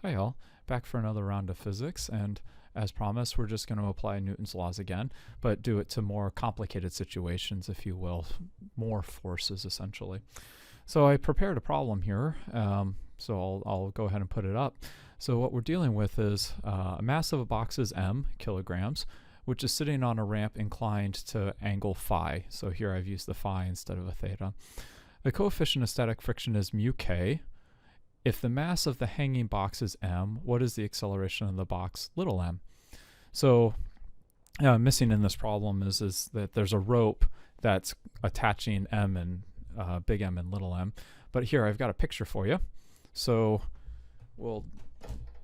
Hi all, back for another round of physics, and as promised we're just going to apply Newton's laws again, but do it to more complicated situations, if you will, more forces essentially. So I prepared a problem here, so I'll go ahead and put it up. So what we're dealing with is a mass of a box is m kilograms, which is sitting on a ramp inclined to angle phi. So here I've used the phi instead of a theta. The coefficient of static friction is mu k. If the mass of the hanging box is m, what is the acceleration of the box little m? So missing in this problem is that there's a rope that's attaching m and big M and little m. But here I've got a picture for you. So we'll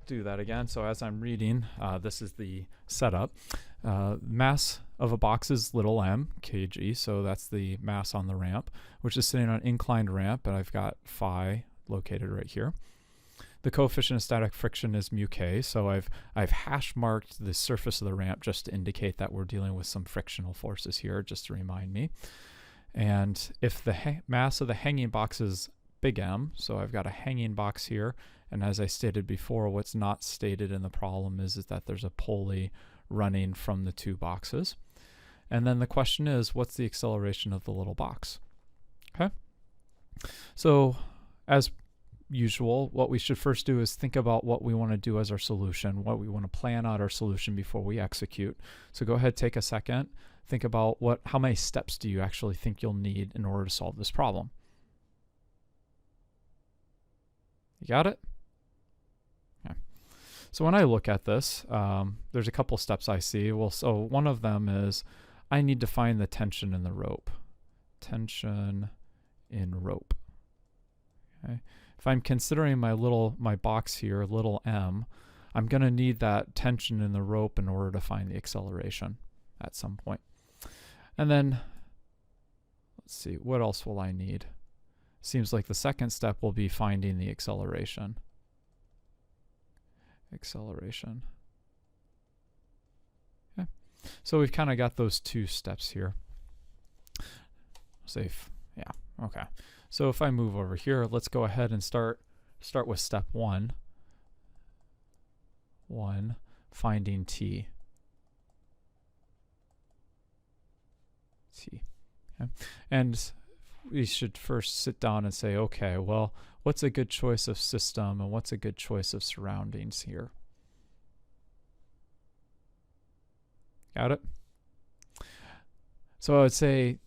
do that again. So as I'm reading, this is the setup. Mass of a box is little m, kg, so that's the mass on the ramp, which is sitting on an inclined ramp, and I've got phi located right here. The coefficient of static friction is mu k, so I've hash marked the surface of the ramp just to indicate that we're dealing with some frictional forces here, just to remind me. And if the mass of the hanging box is big M, so I've got a hanging box here, and as I stated before, what's not stated in the problem is that there's a pulley running from the two boxes. And then the question is, what's the acceleration of the little box? Okay, so as usual, what we should first do is think about what we want to do as our solution, what we want to plan out our solution before we execute. So go ahead, take a second, think about how many steps do you actually think you'll need in order to solve this problem. You got it? Okay. So when I look at this, there's a couple steps I see. Well, so one of them is I need to find the tension in the rope. Tension in rope. Okay. If I'm considering my box here, little m, I'm going to need that tension in the rope in order to find the acceleration at some point. And then, let's see, what else will I need? Seems like the second step will be finding the acceleration. Acceleration. Okay. So we've kind of got those two steps here. Safe. Yeah, okay. So if I move over here, let's go ahead and start with step one. Finding t. Okay. And we should first sit down and say, okay, well, what's a good choice of system and what's a good choice of surroundings here? Got it? So I would say,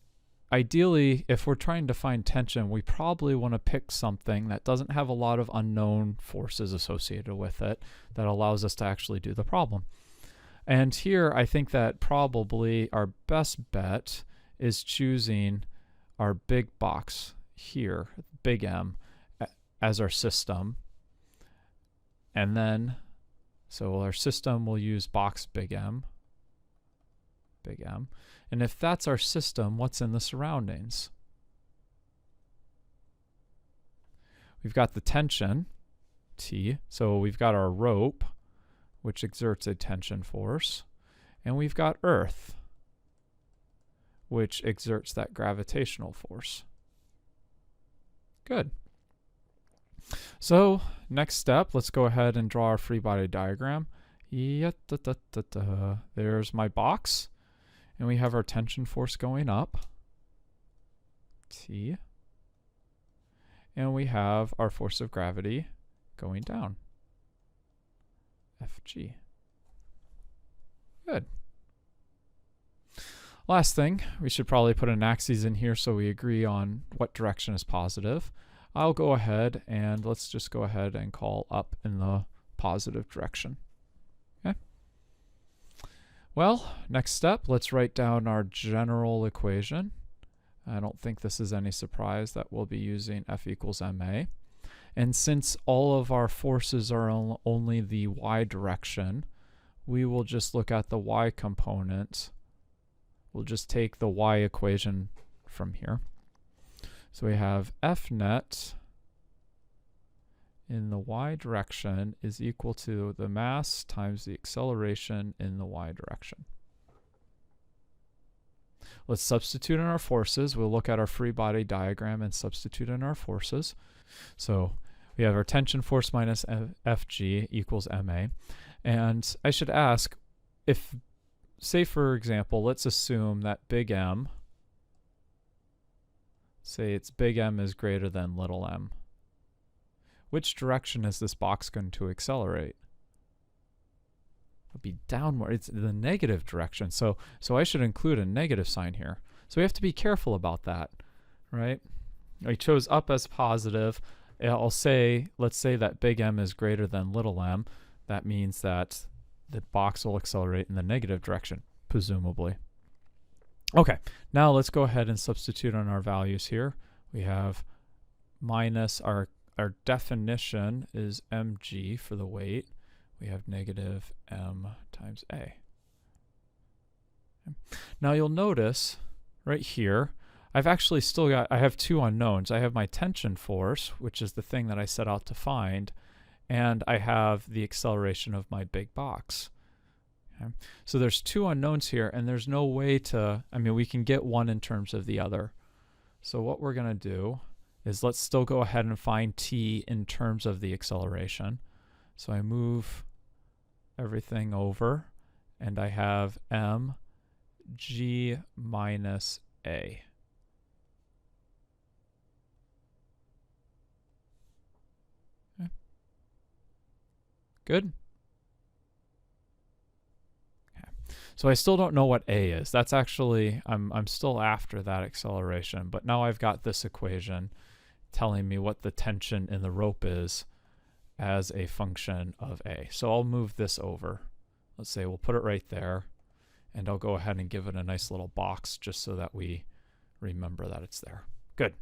ideally, if we're trying to find tension, we probably want to pick something that doesn't have a lot of unknown forces associated with it that allows us to actually do the problem. And here, I think that probably our best bet is choosing our big box here, big M, as our system. And then, so our system will use box big M. Big M. And if that's our system, what's in the surroundings? We've got the tension, T. So we've got our rope, which exerts a tension force. And we've got Earth, which exerts that gravitational force. Good. So next step, let's go ahead and draw our free body diagram. There's my box. And we have our tension force going up, T. And we have our force of gravity going down, Fg. Good. Last thing, we should probably put an axis in here so we agree on what direction is positive. I'll go ahead and let's just go ahead and call up in the positive direction. Okay. Well, next step, let's write down our general equation. I don't think this is any surprise that we'll be using F equals ma. And since all of our forces are only the y direction, we will just look at the y component. We'll just take the y equation from here. So we have F net in the y direction is equal to the mass times the acceleration in the y direction. Let's substitute in our forces. We'll look at our free body diagram and substitute in our forces. So we have our tension force minus Fg equals ma. And I should ask, if, say for example, let's assume that big M, say it's big M is greater than little m. Which direction is this box going to accelerate? It'll be downward. It's the negative direction. So I should include a negative sign here. So we have to be careful about that, right? I chose up as positive. I'll say, let's say that big M is greater than little m. That means that the box will accelerate in the negative direction, presumably. Okay, now let's go ahead and substitute on our values here. We have minus our definition is mg for the weight. We have negative m times a. Okay. Now you'll notice right here, I've actually still got, I have two unknowns. I have my tension force, which is the thing that I set out to find, and I have the acceleration of my big box. Okay. So there's two unknowns here, and there's no way to, I mean, we can get one in terms of the other. So what we're going to do is let's still go ahead and find t in terms of the acceleration. So I move everything over, and I have mg minus a. Okay. Good? Okay. So I still don't know what a is. That's actually, I'm still after that acceleration, but now I've got this equation telling me what the tension in the rope is as a function of a. So I'll move this over. Let's say we'll put it right there, and I'll go ahead and give it a nice little box just so that we remember that it's there. Good.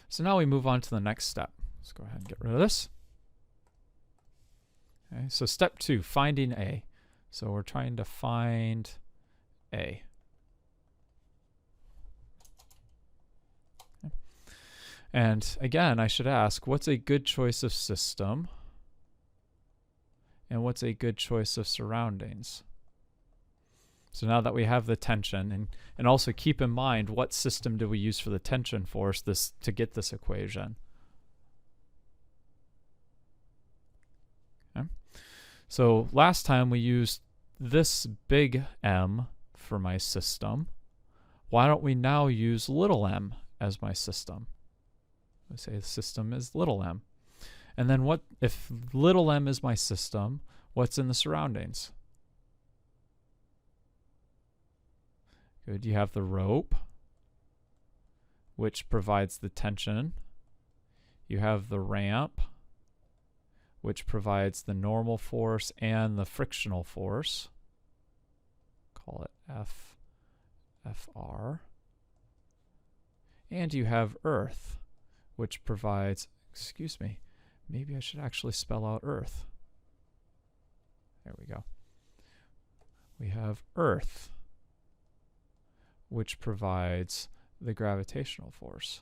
So now we move on to the next step. Let's go ahead and get rid of this. Okay, so step 2, finding a. So we're trying to find a. And again, I should ask, what's a good choice of system? And what's a good choice of surroundings? So now that we have the tension, and also keep in mind, what system do we use for the tension force to get this equation? Okay. So last time we used this big M for my system. Why don't we now use little m as my system? We say the system is little m. And then what if little m is my system, what's in the surroundings? Good, you have the rope, which provides the tension. You have the ramp, which provides the normal force and the frictional force. Call it Fr. And you have earth, which provides, excuse me, maybe I should actually spell out earth. There we go. We have earth, which provides the gravitational force.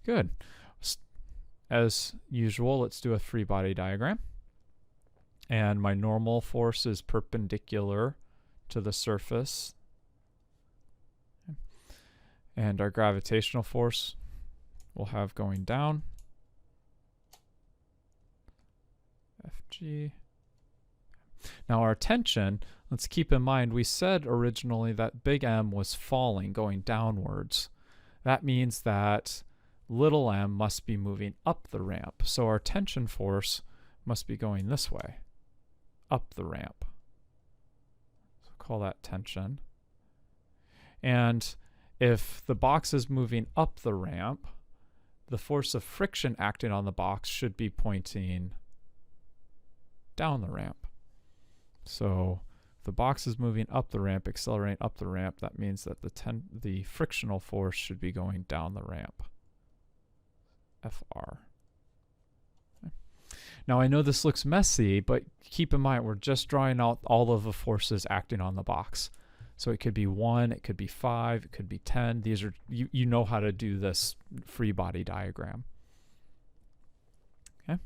Good. As usual, let's do a free body diagram. And my normal force is perpendicular to the surface. And our gravitational force we'll have going down. Fg. Now our tension, let's keep in mind, we said originally that big M was falling, going downwards. That means that little m must be moving up the ramp. So our tension force must be going this way, up the ramp. So call that tension. And if the box is moving up the ramp, the force of friction acting on the box should be pointing down the ramp. So if the box is moving up the ramp, accelerating up the ramp, that means that the frictional force should be going down the ramp. Fr. Okay. Now I know this looks messy, but keep in mind we're just drawing out all of the forces acting on the box. So it could be 1, it could be 5, it could be 10. These are, you know how to do this free body diagram. Okay.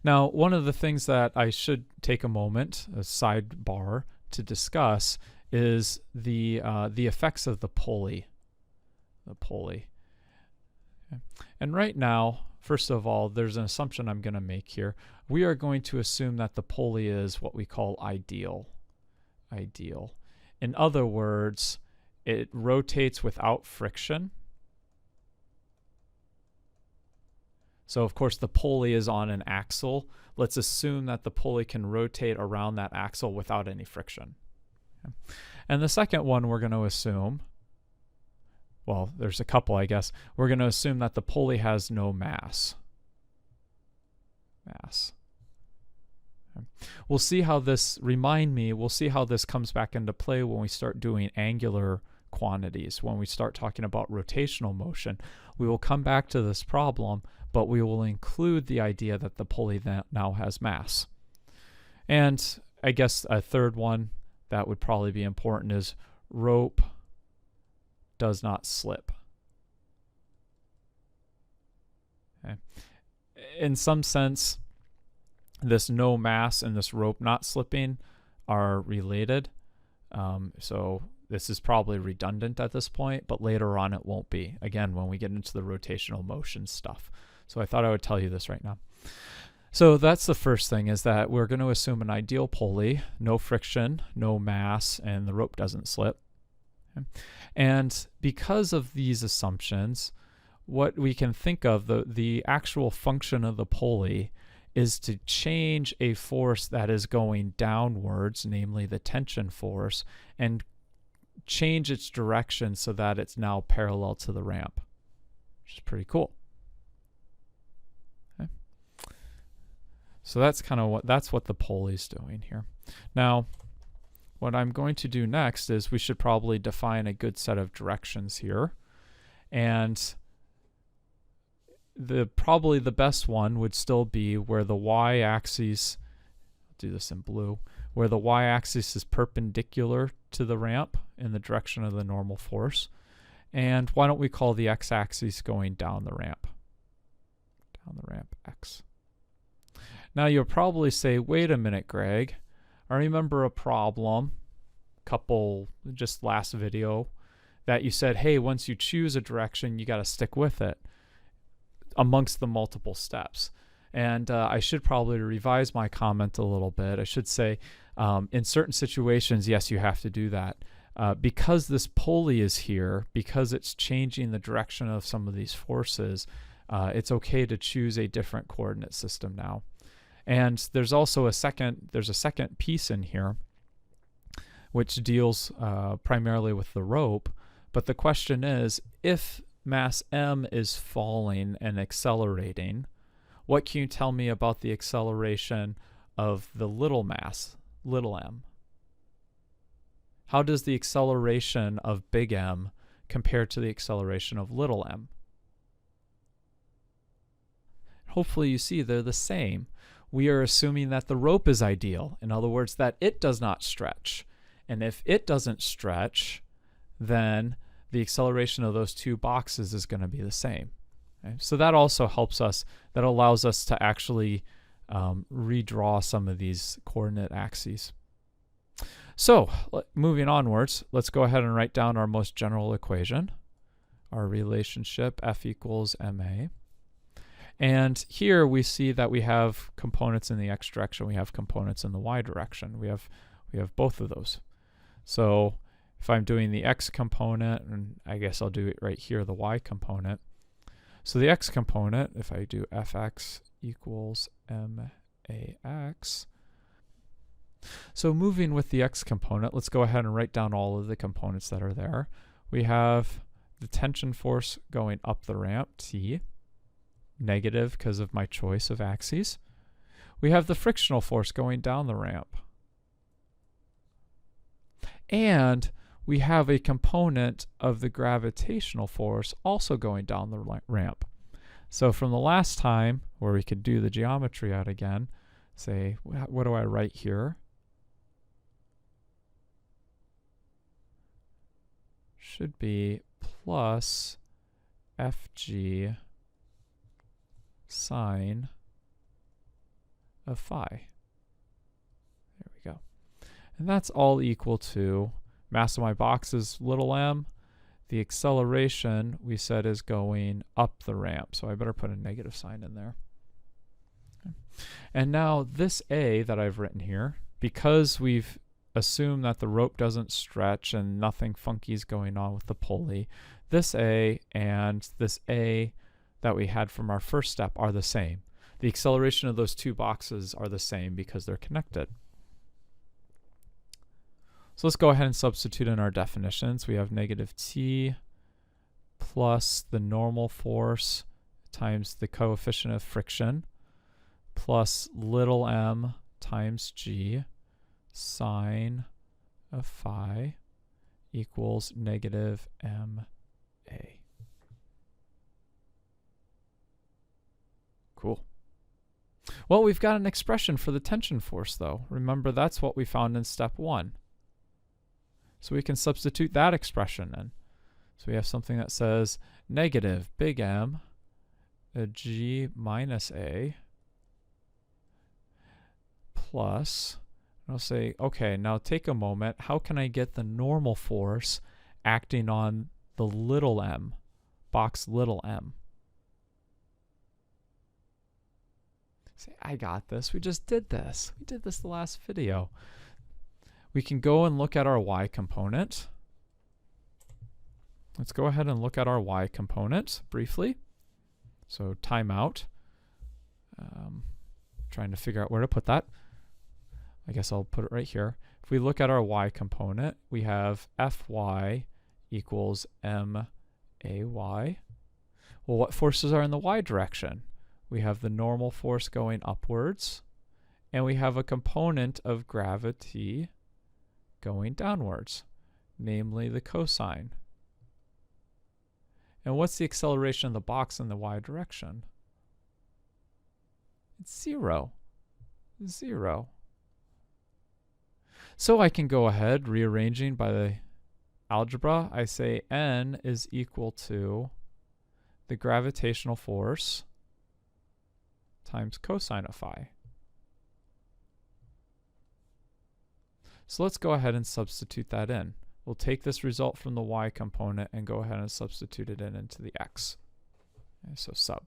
Now, one of the things that I should take a moment, a sidebar, to discuss is the effects of the pulley. The pulley. Okay. And right now, first of all, there's an assumption I'm going to make here. We are going to assume that the pulley is what we call ideal. Ideal. In other words, it rotates without friction. So of course the pulley is on an axle. Let's assume that the pulley can rotate around that axle without any friction. Okay. And the second one we're going to assume, well, there's a couple, I guess. We're going to assume that the pulley has no mass. Okay. We'll see how this, we'll see how this comes back into play when we start doing angular quantities. When we start talking about rotational motion, we will come back to this problem, but we will include the idea that the pulley now has mass. And I guess a third one that would probably be important is rope does not slip. Okay. In some sense, this no mass and this rope not slipping are related. So this is probably redundant at this point, but later on it won't be, again, when we get into the rotational motion stuff. So I thought I would tell you this right now. So that's the first thing, is that we're going to assume an ideal pulley, no friction, no mass, and the rope doesn't slip. Okay. And because of these assumptions, what we can think of, the actual function of the pulley is to change a force that is going downwards, namely the tension force, and change its direction so that it's now parallel to the ramp, which is pretty cool. Okay. So that's kind of what the pulley's doing here. Now, what I'm going to do next is we should probably define a good set of directions here. And probably the best one would still be where the y-axis, I'll do this in blue, where the y-axis is perpendicular to the ramp in the direction of the normal force. And why don't we call the x-axis going down the ramp? Down the ramp, x. Now you'll probably say, wait a minute, Greg. I remember a problem, just last video, that you said, hey, once you choose a direction, you got to stick with it amongst the multiple steps. And I should probably revise my comment a little bit. I should say, in certain situations, yes, you have to do that. Because this pulley is here, because it's changing the direction of some of these forces, it's okay to choose a different coordinate system now. And there's also a second piece in here which deals primarily with the rope. But the question is, if mass m is falling and accelerating, what can you tell me about the acceleration of the little mass, little m? How does the acceleration of big M compare to the acceleration of little m? Hopefully you see they're the same. We are assuming that the rope is ideal. In other words, that it does not stretch. And if it doesn't stretch, then the acceleration of those two boxes is going to be the same. Okay? So that also helps us, that allows us to actually redraw some of these coordinate axes. So moving onwards, let's go ahead and write down our most general equation, our relationship F equals ma. And here we see that we have components in the x direction, we have components in the y direction. We have both of those. So if I'm doing the x component, and I guess I'll do it right here, the y component. So the x component, if I do fx equals max. So moving with the x component, let's go ahead and write down all of the components that are there. We have the tension force going up the ramp, T, negative because of my choice of axes. We have the frictional force going down the ramp. And we have a component of the gravitational force also going down the ramp. So from the last time, where we could do the geometry out again, say, what do I write here? Should be plus Fg sine of phi. There we go. And that's all equal to, mass of my box is little m, The acceleration we said is going up the ramp, so I better put a negative sign in there. Okay. And now this A that I've written here, because we've assumed that the rope doesn't stretch and nothing funky is going on with the pulley, this A and this A that we had from our first step are the same. The acceleration of those two boxes are the same because they're connected. So let's go ahead and substitute in our definitions. We have negative t plus the normal force times the coefficient of friction plus little m times g sine of phi equals negative ma. Cool. Well, we've got an expression for the tension force, though. Remember, that's what we found in step 1. So we can substitute that expression in. So we have something that says negative big M G minus A plus, and I'll say, okay, now take a moment. How can I get the normal force acting on the little m, box little m? Say, I got this. We just did this. We did this the last video. We can go and look at our y component. Let's go ahead and look at our y component briefly. So timeout. Trying to figure out where to put that. I guess I'll put it right here. If we look at our y component, we have Fy equals MAy. Well, what forces are in the y direction? We have the normal force going upwards, and we have a component of gravity going downwards, namely the cosine. And what's the acceleration of the box in the y direction? It's 0. 0. So I can go ahead, rearranging by the algebra. I say n is equal to the gravitational force times cosine of phi. So let's go ahead and substitute that in. We'll take this result from the y component and go ahead and substitute it in into the x. Okay, so sub.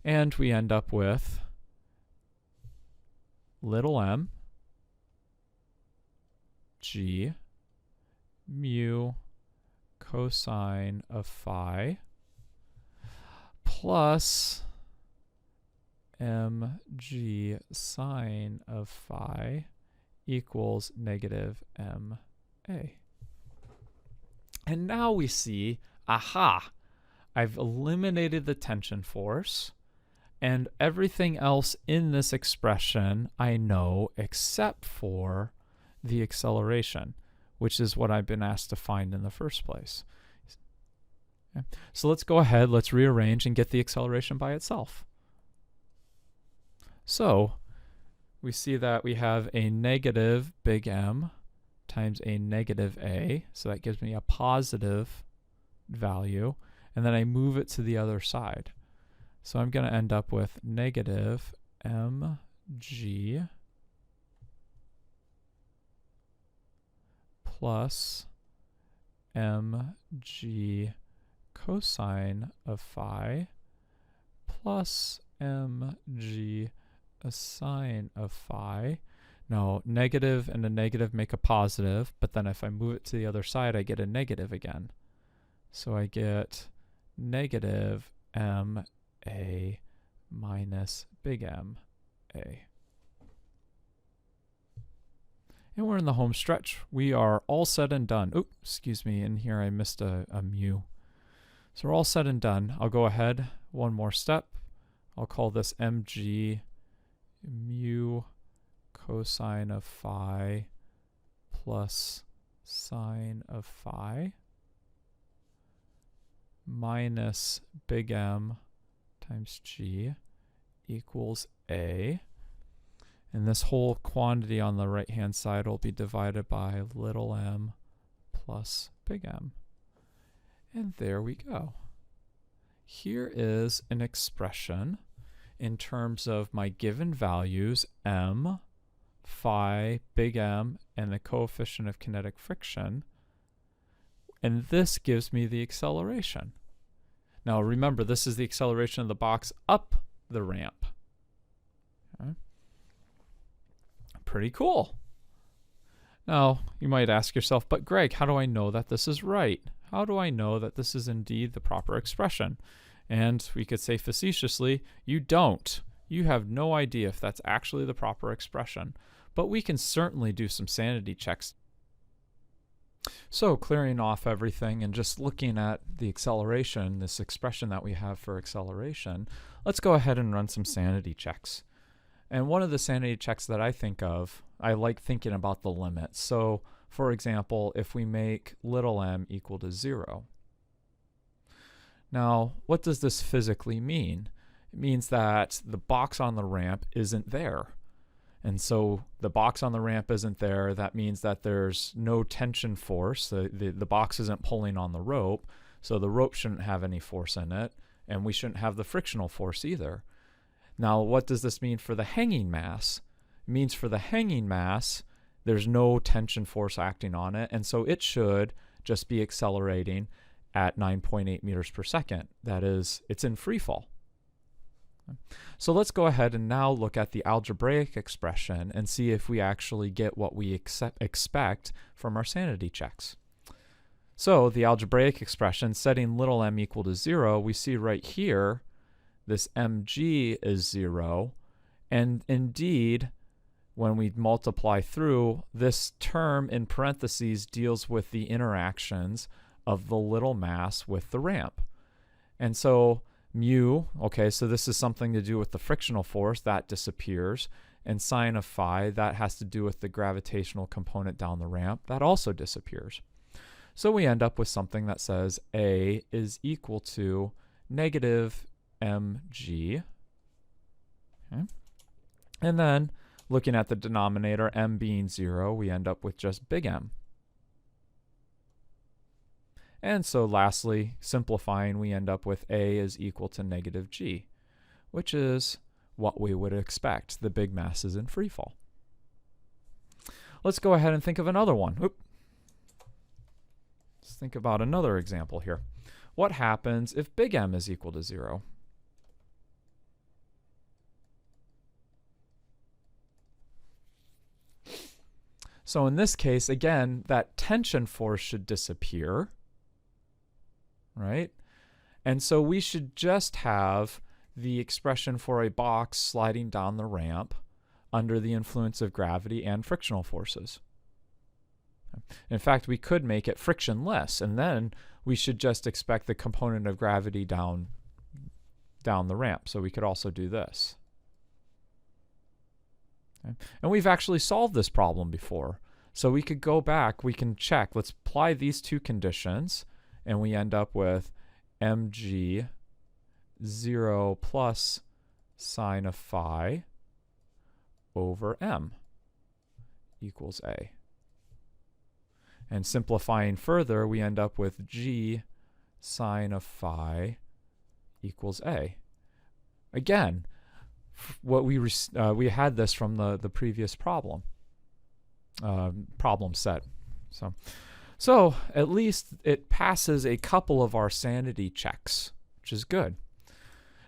And we end up with little m g mu cosine of phi plus mg sine of phi equals negative ma. And now we see, aha, I've eliminated the tension force, and everything else in this expression I know except for the acceleration, which is what I've been asked to find in the first place. Okay. So let's go ahead, let's rearrange and get the acceleration by itself. So we see that we have a negative big M times a negative A, so that gives me a positive value, and then I move it to the other side. So I'm going to end up with negative mg plus mg cosine of phi plus mg a sine of phi. Now, negative and a negative make a positive, but then if I move it to the other side, I get a negative again. So I get negative ma minus big M A. And we're in the home stretch. We are all said and done. Oh, excuse me, in here I missed a mu. So we're all said and done. I'll go ahead, one more step. I'll call this mg mu cosine of phi plus sine of phi minus big M times g equals A. And this whole quantity on the right hand side will be divided by little m plus big M. And there we go. Here is an expression in terms of my given values, m, phi, big M, and the coefficient of kinetic friction, and this gives me the acceleration. Now remember, this is the acceleration of the box up the ramp. Okay. Pretty cool. Now, you might ask yourself, but Greg, how do I know that this is right? How do I know that this is indeed the proper expression? And we could say facetiously, you don't. You have no idea if that's actually the proper expression. But we can certainly do some sanity checks. So clearing off everything and just looking at the acceleration, this expression that we have for acceleration, let's go ahead and run some sanity checks. And one of the sanity checks that I think of, I like thinking about the limits. So for example, if we make little m equal to 0. Now, what does this physically mean? It means that the box on the ramp isn't there. And so the box on the ramp isn't there. That means that there's no tension force. The box isn't pulling on the rope, so the rope shouldn't have any force in it, and we shouldn't have the frictional force either. Now, what does this mean for the hanging mass? It means for the hanging mass, there's no tension force acting on it, and so it should just be accelerating at 9.8 meters per second. That is, it's in free fall. So let's go ahead and now look at the algebraic expression and see if we actually get what we expect from our sanity checks. So the algebraic expression, setting little m equal to 0, we see right here this mg is 0, and indeed when we multiply through, this term in parentheses deals with the interactions of the little mass with the ramp. And so mu, okay, so this is something to do with the frictional force, that disappears, and sine of phi, that has to do with the gravitational component down the ramp, that also disappears. So we end up with something that says A is equal to negative mg, okay. And then looking at the denominator, m being 0, we end up with just big M. And so lastly, simplifying, we end up with A is equal to negative g, which is what we would expect. The big mass is in free fall. Let's go ahead and think of another one. Let's think about another example here. What happens if big M is equal to 0? So in this case, again, that tension force should disappear, right? And so we should just have the expression for a box sliding down the ramp under the influence of gravity and frictional forces. In fact, we could make it frictionless, and then we should just expect the component of gravity down the ramp. So we could also do this. Okay. And we've actually solved this problem before. So we could go back, we can check, let's apply these two conditions, and we end up with mg 0 plus sine of phi over m equals A. And simplifying further, we end up with g sine of phi equals A. Again, what we had this from the previous problem set. So at least it passes a couple of our sanity checks, which is good.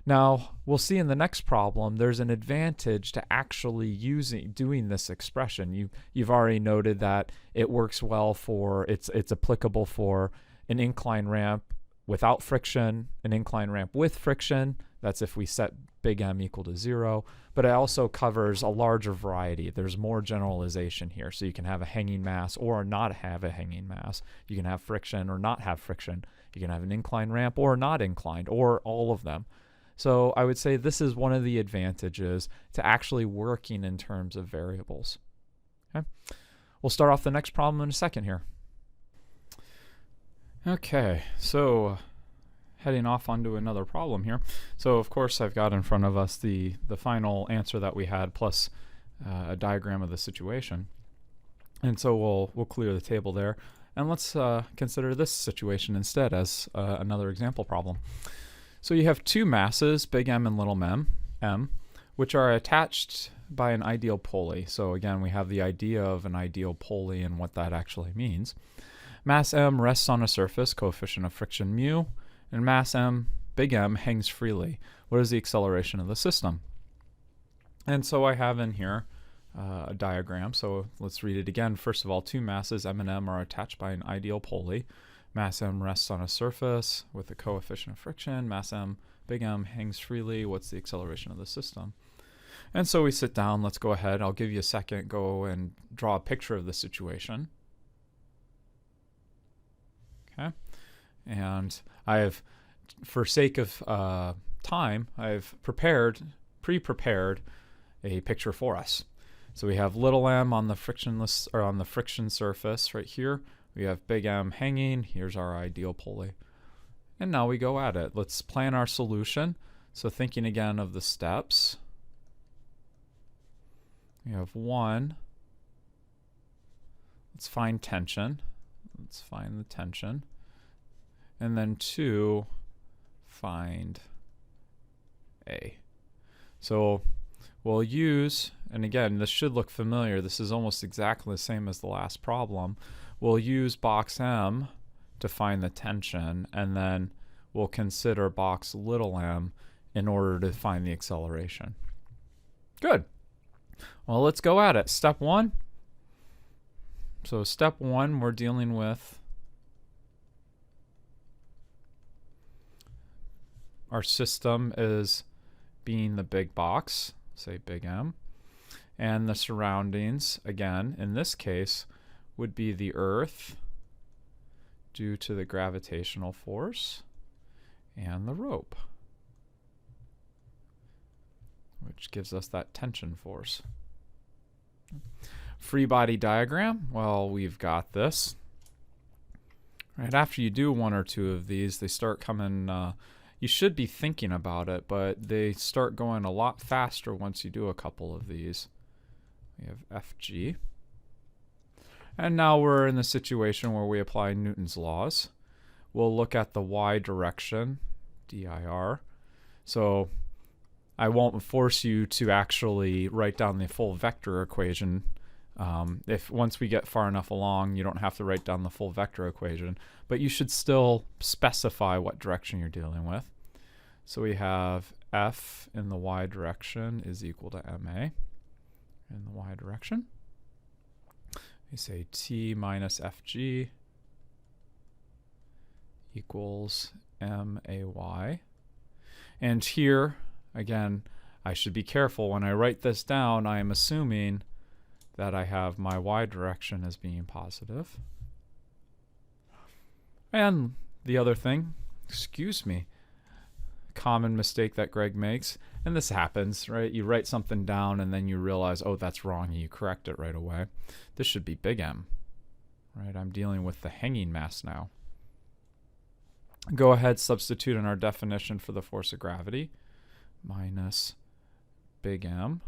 Now we'll see in the next problem there's an advantage to actually doing this expression. You've already noted that it works well for it's applicable for an incline ramp without friction, an incline ramp with friction. That's if we set big M equal to 0, but it also covers a larger variety. There's more generalization here. So you can have a hanging mass or not have a hanging mass. You can have friction or not have friction. You can have an inclined ramp or not inclined, or all of them. So I would say this is one of the advantages to actually working in terms of variables. Okay, we'll start off the next problem in a second here. Okay, so heading off onto another problem here. So of course I've got in front of us the final answer that we had plus a diagram of the situation. And so we'll clear the table there. And let's consider this situation instead as another example problem. So you have two masses, big M and little m, which are attached by an ideal pulley. So again, we have the idea of an ideal pulley and what that actually means. Mass m rests on a surface, coefficient of friction mu, and mass m, big M, hangs freely. What is the acceleration of the system? And so I have in here a diagram. So let's read it again. First of all, two masses, m and m, are attached by an ideal pulley. Mass m rests on a surface with a coefficient of friction. Mass m, big M, hangs freely. What's the acceleration of the system? And so we sit down. Let's go ahead. I'll give you a second. Go and draw a picture of the situation. Okay. And I have, for sake of time, I've pre-prepared a picture for us. So we have little m on the frictionless, or on the friction surface right here. We have big M hanging. Here's our ideal pulley. And now we go at it. Let's plan our solution. So thinking again of the steps. We have 1. Let's find tension. Let's find the tension. And then 2, find A. So we'll use, and again, this should look familiar. This is almost exactly the same as the last problem. We'll use box M to find the tension, and then we'll consider box little m in order to find the acceleration. Good. Well, let's go at it. Step 1. So step 1, we're dealing with our system is being the big box, say big M, and the surroundings, again, in this case, would be the Earth due to the gravitational force and the rope, which gives us that tension force. Free body diagram, well, we've got this. Right after you do 1 or 2 of these, they start coming, you should be thinking about it, but they start going a lot faster once you do a couple of these. We have FG. And now we're in the situation where we apply Newton's laws. We'll look at the y direction, dir. So I won't force you to actually write down the full vector equation. If once we get far enough along, you don't have to write down the full vector equation, but you should still specify what direction you're dealing with. So we have F in the y direction is equal to ma in the y direction. We say T minus Fg equals MAY. And here, again, I should be careful. When I write this down, I am assuming that I have my y direction as being positive. And the other thing, excuse me, common mistake that Greg makes, and this happens, right? You write something down and then you realize, oh, that's wrong, and you correct it right away. This should be big M, right? I'm dealing with the hanging mass now. Go ahead, substitute in our definition for the force of gravity, minus big M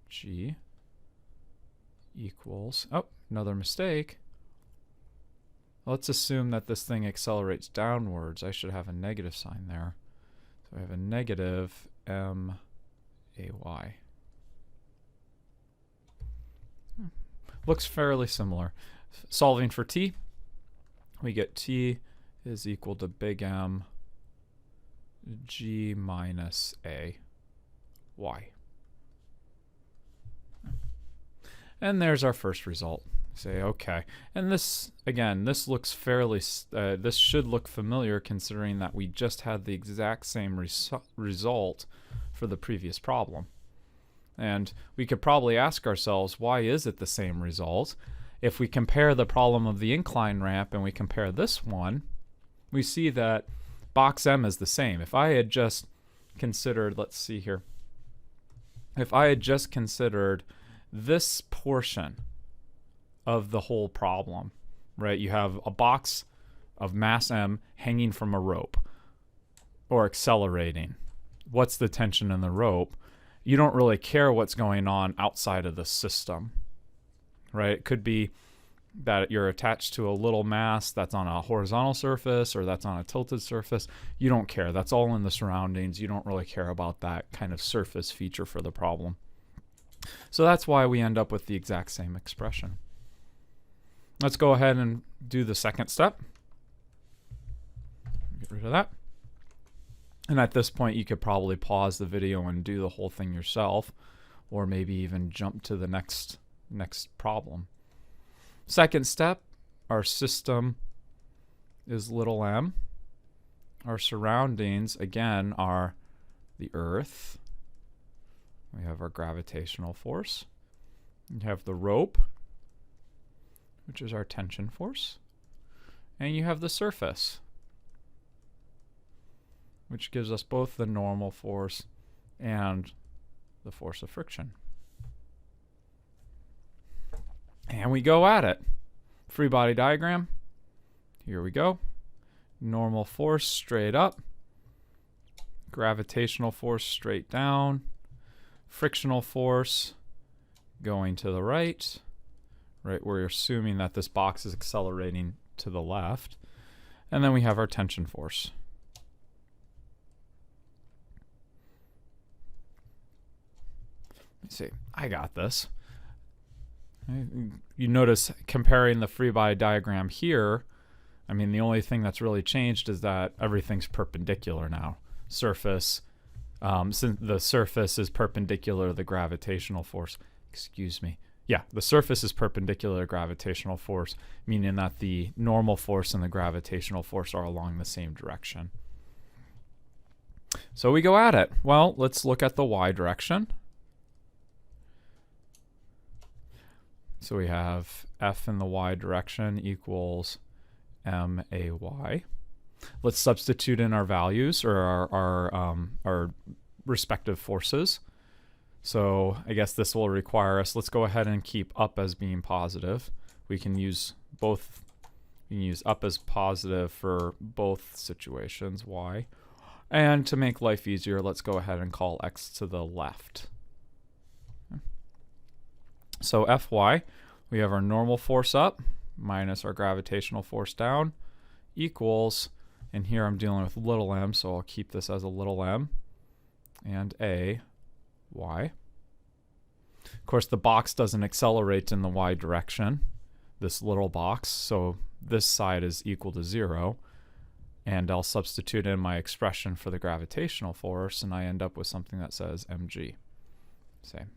G equals, oh, another mistake. Let's assume that this thing accelerates downwards. I should have a negative sign there. So I have a negative MAY. Looks fairly similar. Solving for T, we get T is equal to big M G minus A Y. And there's our first result. Say, okay. And this, again, this looks fairly, this should look familiar considering that we just had the exact same result for the previous problem. And we could probably ask ourselves, why is it the same result? If we compare the problem of the incline ramp and we compare this one, we see that box M is the same. If I had just considered, let's see here, if I had just considered this portion of the whole problem, right? You have a box of mass M hanging from a rope or accelerating. What's the tension in the rope? You don't really care what's going on outside of the system, right? It could be that you're attached to a little mass that's on a horizontal surface or that's on a tilted surface. You don't care. That's all in the surroundings. You don't really care about that kind of surface feature for the problem. So that's why we end up with the exact same expression. Let's go ahead and do the second step. Get rid of that. And at this point, you could probably pause the video and do the whole thing yourself, or maybe even jump to the next problem. Second step, our system is little m. Our surroundings, again, are the Earth. We have our gravitational force. You have the rope, which is our tension force. And you have the surface, which gives us both the normal force and the force of friction. And we go at it. Free body diagram. Here we go. Normal force straight up. Gravitational force straight down. Frictional force going to the right. Right, we're assuming that this box is accelerating to the left. And then we have our tension force. Let's see, I got this. You notice comparing the free body diagram here, I mean, the only thing that's really changed is that everything's perpendicular now. Surface, since the surface is perpendicular to the gravitational force, excuse me. Yeah, the surface is perpendicular to gravitational force, meaning that the normal force and the gravitational force are along the same direction. So we go at it. Well, let's look at the y direction. So we have F in the y direction equals MAY. Let's substitute in our values, or our respective forces. So I guess this will require us, let's go ahead and keep up as being positive. We can use both, we can use up as positive for both situations, y. And to make life easier, let's go ahead and call x to the left. So Fy, we have our normal force up minus our gravitational force down equals, and here I'm dealing with little m, so I'll keep this as a little m, and a y. Of course, the box doesn't accelerate in the y direction, this little box, so this side is equal to 0, and I'll substitute in my expression for the gravitational force, and I end up with something that says mg. Same.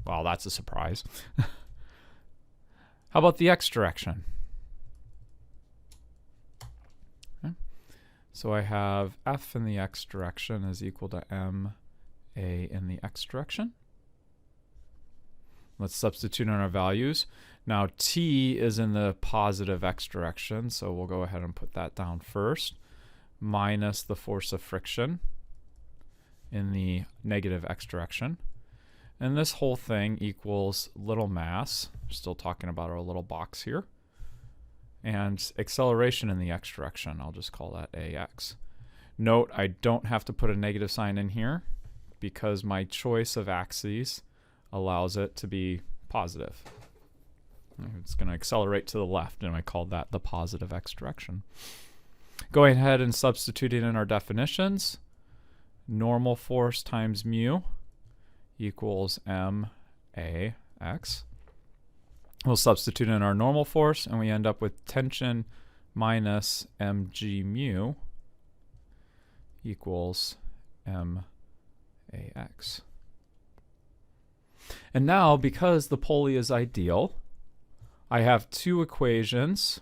Wow, that's a surprise. How about the x direction? Okay. So I have F in the x direction is equal to ma in the x direction. Let's substitute in our values. Now t is in the positive x direction, so we'll go ahead and put that down first, minus the force of friction in the negative x direction. And this whole thing equals little mass, we're still talking about our little box here, and acceleration in the x direction, I'll just call that ax. Note, I don't have to put a negative sign in here because my choice of axes allows it to be positive. It's going to accelerate to the left, and I called that the positive x direction. Going ahead and substituting in our definitions, normal force times mu equals max. We'll substitute in our normal force, and we end up with tension minus mg mu equals max. And now, because the pulley is ideal, I have two equations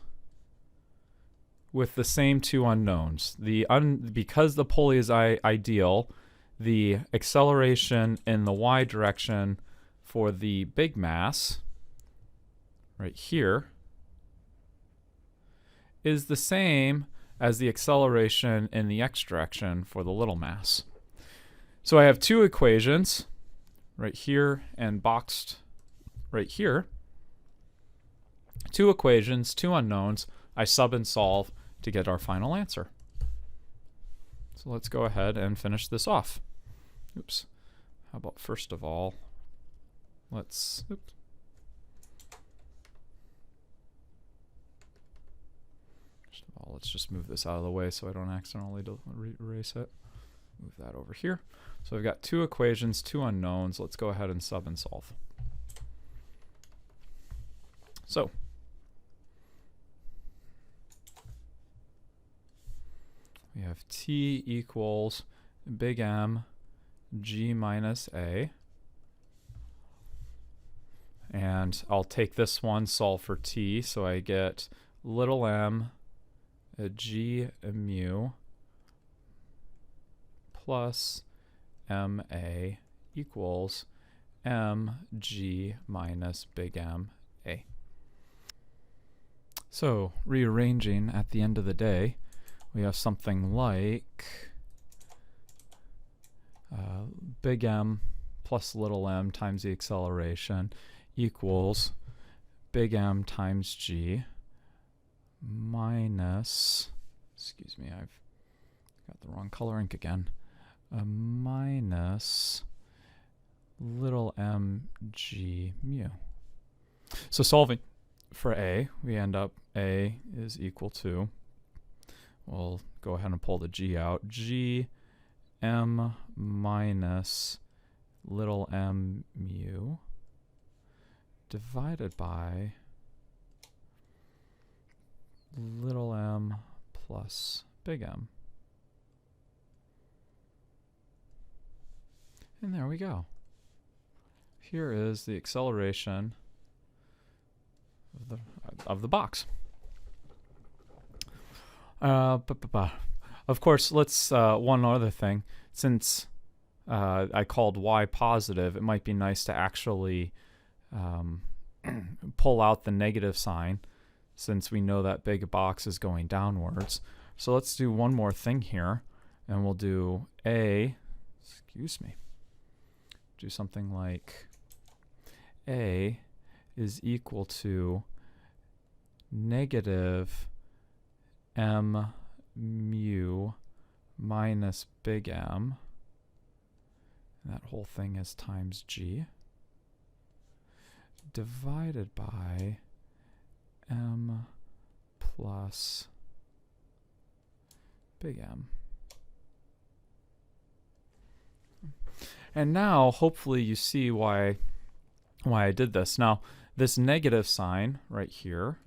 with the same two unknowns. Because the pulley is ideal, the acceleration in the y direction for the big mass, right here, is the same as the acceleration in the x direction for the little mass. So I have two equations, right here and boxed right here. Two equations, two unknowns. I sub and solve to get our final answer. So let's go ahead and finish this off. Oops. How about first of all, let's just move this out of the way so I don't accidentally erase it. Move that over here. So I've got two equations, two unknowns. Let's go ahead and sub and solve. So we have t equals big M g minus a. And I'll take this one, solve for t, so I get little m g mu plus ma equals mg minus big M a. So rearranging at the end of the day, we have something like big M plus little m times the acceleration equals big M times g minus, excuse me, I've got the wrong color ink again, minus little m g mu. So solving for a, we end up a is equal to, we'll go ahead and pull the g out, g m minus little m mu divided by little m plus big M. And there we go. Here is the acceleration of the box. Of course, let's one other thing. Since I called y positive, it might be nice to actually pull out the negative sign, since we know that big box is going downwards. So let's do one more thing here, and we'll do a, excuse me, do something like a is equal to negative m mu minus big M. And that whole thing is times g divided by m plus big M. And now, hopefully, you see why I did this. Now, this negative sign right here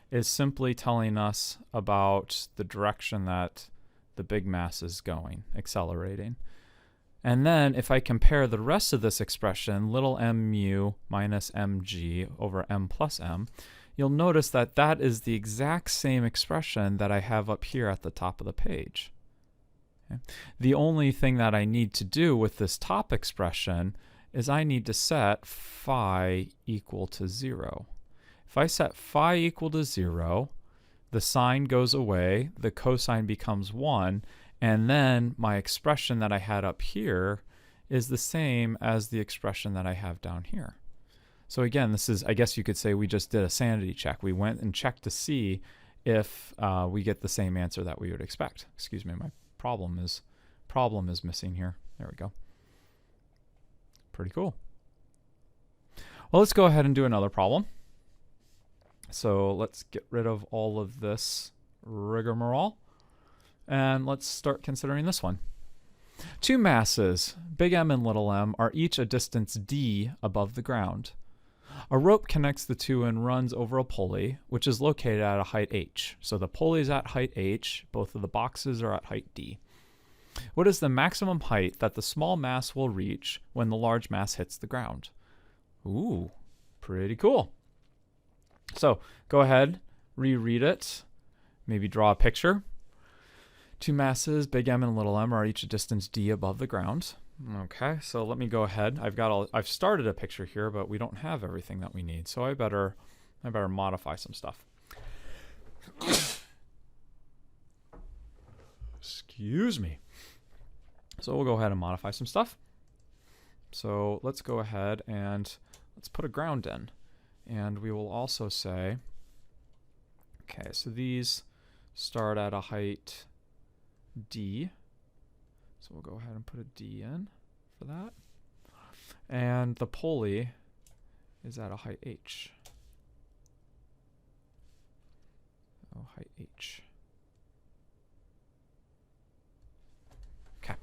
is simply telling us about the direction that the big mass is going, accelerating. And then if I compare the rest of this expression, little m mu minus mg over m plus m, you'll notice that that is the exact same expression that I have up here at the top of the page. Okay. The only thing that I need to do with this top expression is I need to set phi equal to 0. If I set phi equal to 0, the sign goes away, the cosine becomes 1, and then my expression that I had up here is the same as the expression that I have down here. So again, this is, I guess you could say, we just did a sanity check. We went and checked to see if we get the same answer that we would expect. Excuse me, my problem is missing here. There we go. Pretty cool. Well, let's go ahead and do another problem. So let's get rid of all of this rigmarole, and let's start considering this one. Two masses, big M and little m, are each a distance d above the ground. A rope connects the two and runs over a pulley, which is located at a height h. So the pulley is at height h, both of the boxes are at height d. What is the maximum height that the small mass will reach when the large mass hits the ground? Ooh, pretty cool. So go ahead, reread it, maybe draw a picture. Two masses, big M and little m, are each a distance d above the ground. Okay, so let me go ahead. I've started a picture here, but we don't have everything that we need, so I better modify some stuff. Excuse me. So we'll go ahead and modify some stuff. So let's go ahead and let's put a ground in. And we will also say, okay, so these start at a height d. So we'll go ahead and put a d in for that. And the pulley is at a height h. Oh, height h. Okay.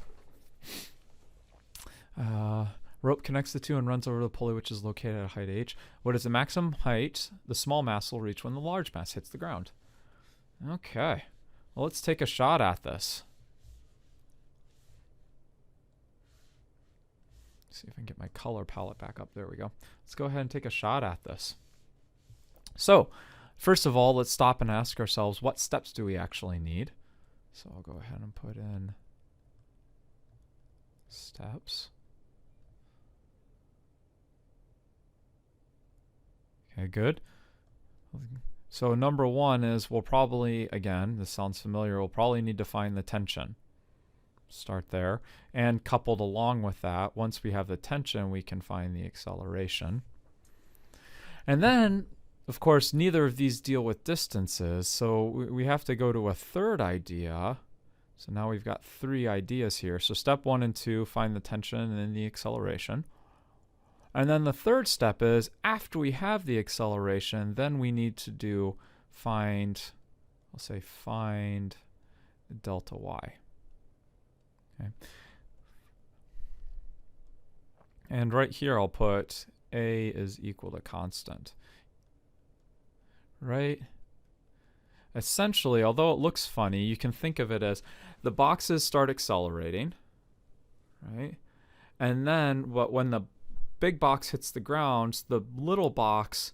Rope connects the two and runs over the pulley, which is located at height h. What is the maximum height the small mass will reach when the large mass hits the ground? Okay. Well, let's take a shot at this. see if I can get my color palette back up. There we go. Let's go ahead and take a shot at this. So first of all, let's stop and ask ourselves, what steps do we actually need? So I'll go ahead and put in steps. Okay, good. So number one is we'll probably, again, this sounds familiar, we'll probably need to find the tension. Start there. And coupled along with that, once we have the tension, we can find the acceleration. And then, of course, neither of these deal with distances, so we have to go to a third idea. So now we've got 3 ideas here. So step 1 and 2, find the tension and then the acceleration. And then the third step is, after we have the acceleration, then we need to find delta y. Okay. And right here I'll put a is equal to constant. Right? Essentially, although it looks funny, you can think of it as the boxes start accelerating, right? And then when the big box hits the ground, the little box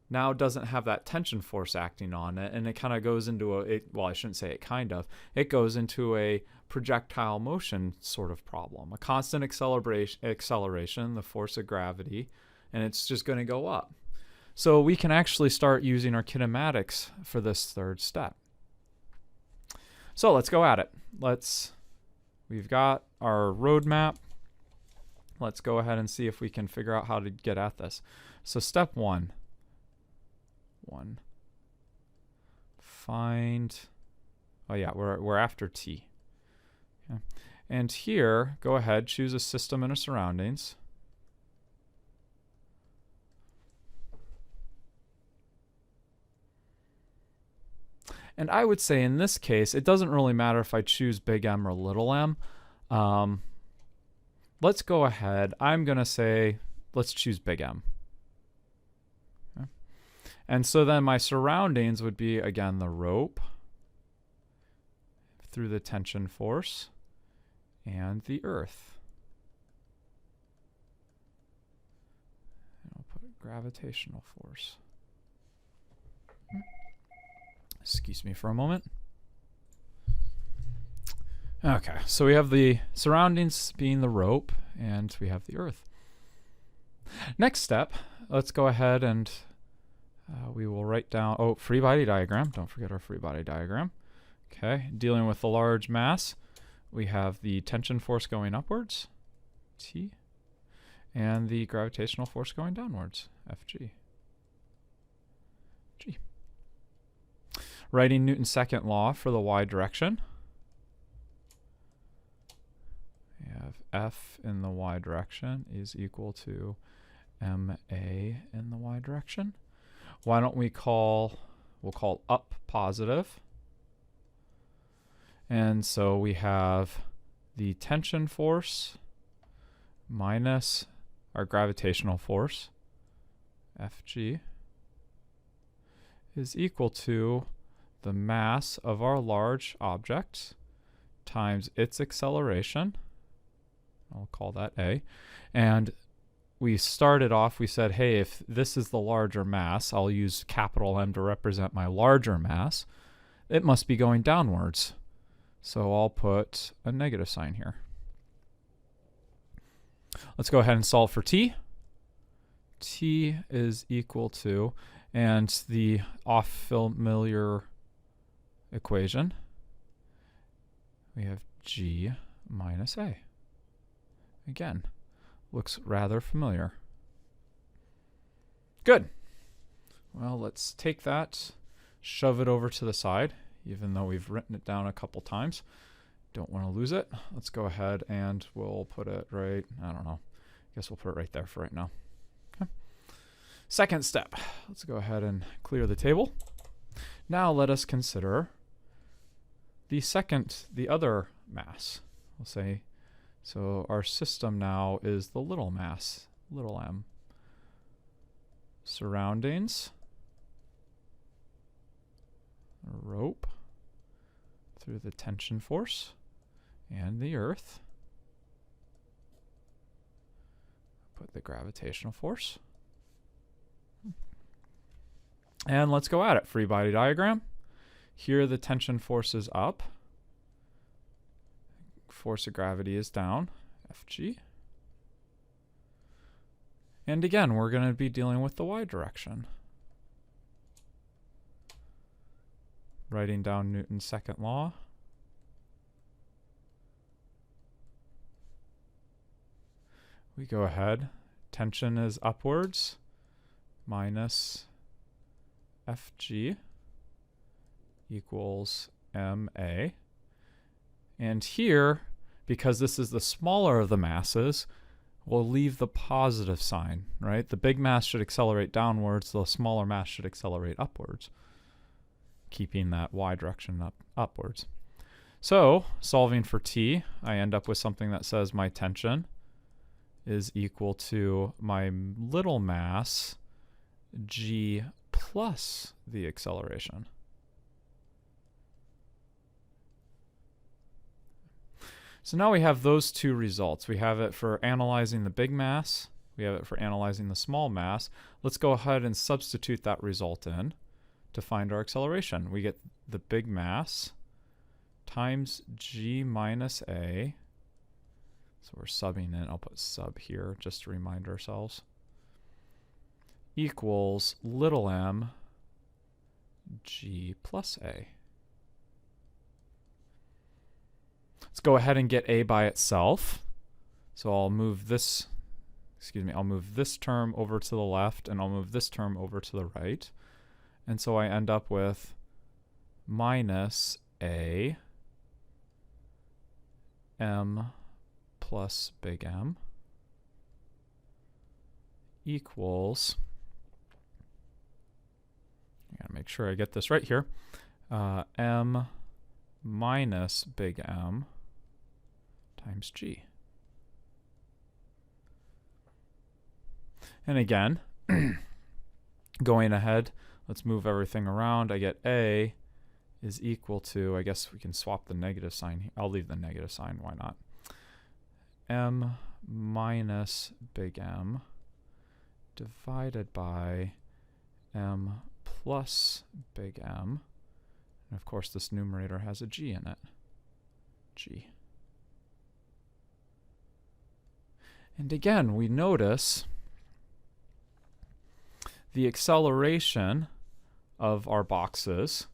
now doesn't have that tension force acting on it, and it kind of goes into well, I shouldn't say it kind of. It goes into a projectile motion sort of problem, a constant acceleration, the force of gravity, and it's just going to go up. So we can actually start using our kinematics for this third step. So let's go at it. We've got our roadmap. Let's go ahead and see if we can figure out how to get at this. So step 1. Find, oh yeah, we're after t. Okay. And here, go ahead, choose a system and a surroundings. And I would say in this case, it doesn't really matter if I choose big M or little m. Let's go ahead. I'm going to say, let's choose big M. Okay. And so then my surroundings would be, again, the rope through the tension force and the earth. And I'll put gravitational force. Excuse me for a moment. Okay, so we have the surroundings being the rope, and we have the earth. Next step, let's go ahead and we will write down, free body diagram. Don't forget our free body diagram. Okay, dealing with the large mass, we have the tension force going upwards, T, and the gravitational force going downwards, Fg. G. Writing Newton's second law for the y direction. We have F in the y direction is equal to ma in the y direction. Why don't we'll call up positive. And so we have the tension force minus our gravitational force, Fg, is equal to the mass of our large object times its acceleration. I'll call that A. And we started off, we said, hey, if this is the larger mass, I'll use capital M to represent my larger mass. It must be going downwards. So I'll put a negative sign here. Let's go ahead and solve for t. T is equal to, and the off-familiar equation, we have G minus A. Again, looks rather familiar. Good. Well, let's take that, shove it over to the side, even though we've written it down a couple times. Don't want to lose it. Let's go ahead and we'll put it right, I don't know. I guess we'll put it right there for right now. Okay. Second step. Let's go ahead and clear the table. Now let us consider the other mass. We'll say, so our system now is the little mass, little m. Surroundings, a rope through the tension force and the earth. put the gravitational force. And let's go at it. Free body diagram. Here the tension force is up. Force of gravity is down, Fg. And again, we're going to be dealing with the y direction. Writing down Newton's second law. We go ahead. Tension is upwards minus Fg equals ma. And here, because this is the smaller of the masses, we'll leave the positive sign, right? The big mass should accelerate downwards, the smaller mass should accelerate upwards, keeping that y direction upwards. So, solving for t, I end up with something that says my tension is equal to my little mass g plus the acceleration. So now we have those two results. We have it for analyzing the big mass. We have it for analyzing the small mass. Let's go ahead and substitute that result in to find our acceleration. We get the big mass times g minus a. So we're subbing in. I'll put sub here just to remind ourselves. Equals little m g plus a. Let's go ahead and get a by itself. So I'll move this, I'll move this term over to the left and I'll move this term over to the right. And so I end up with minus a m plus big M equals, I gotta make sure I get this right here, m minus big M times g. And again, going ahead, let's move everything around. I get a is equal to, I guess we can swap the negative sign. I'll leave the negative sign, why not? M minus big M divided by M plus big M. And of course, this numerator has a g in it. G. And again, we notice the acceleration of our boxes.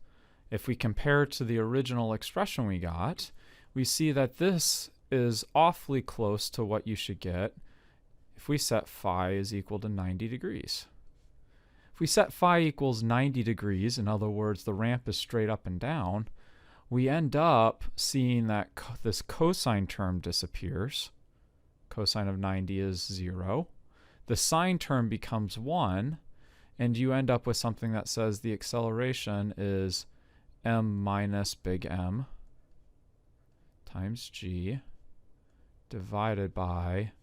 If we compare it to the original expression we got, we see that this is awfully close to what you should get if we set phi is equal to 90 degrees. If we set phi equals 90 degrees, in other words, the ramp is straight up and down, we end up seeing that this cosine term disappears. Cosine of 90 is 0. The sine term becomes 1, and you end up with something that says the acceleration is m minus big M times g divided by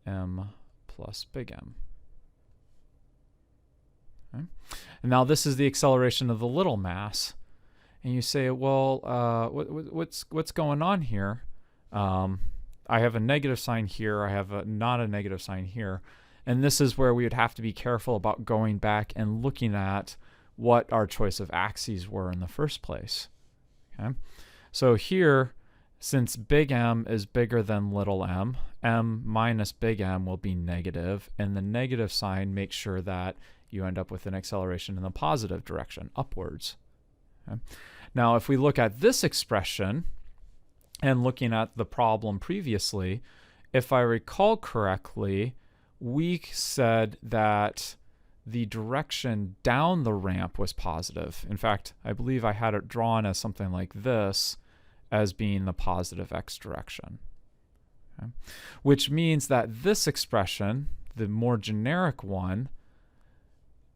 m plus big M. Okay. And now this is the acceleration of the little mass. And you say, well, what's going on here? I have a negative sign here. I have not a negative sign here. And this is where we would have to be careful about going back and looking at what our choice of axes were in the first place. Okay. So here, since big M is bigger than little m, m minus big M will be negative, and the negative sign makes sure that you end up with an acceleration in the positive direction, upwards. Okay. Now, if we look at this expression, and looking at the problem previously, if I recall correctly, we said that the direction down the ramp was positive. In fact, I believe I had it drawn as something like this, as being the positive x direction. Okay. Which means that this expression, the more generic one,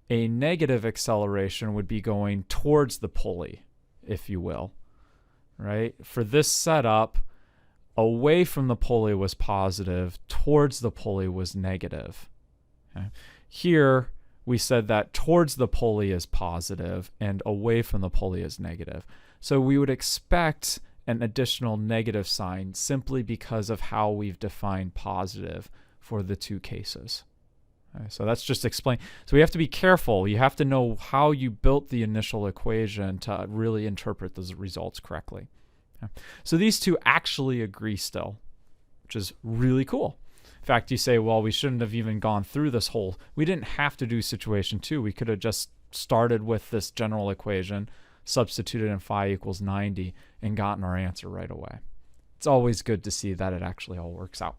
a negative acceleration would be going towards the pulley, if you will. Right? For this setup, away from the pulley was positive, towards the pulley was negative. Okay. Here, we said that towards the pulley is positive and away from the pulley is negative. So we would expect an additional negative sign simply because of how we've defined positive for the two cases. Okay, so that's just explain. So we have to be careful. You have to know how you built the initial equation to really interpret those results correctly. Okay. So these two actually agree still, which is really cool. In fact, you say, well, we shouldn't have even gone through this whole, we didn't have to do situation 2. We could have just started with this general equation, substituted in phi equals 90, and gotten our answer right away. It's always good to see that it actually all works out.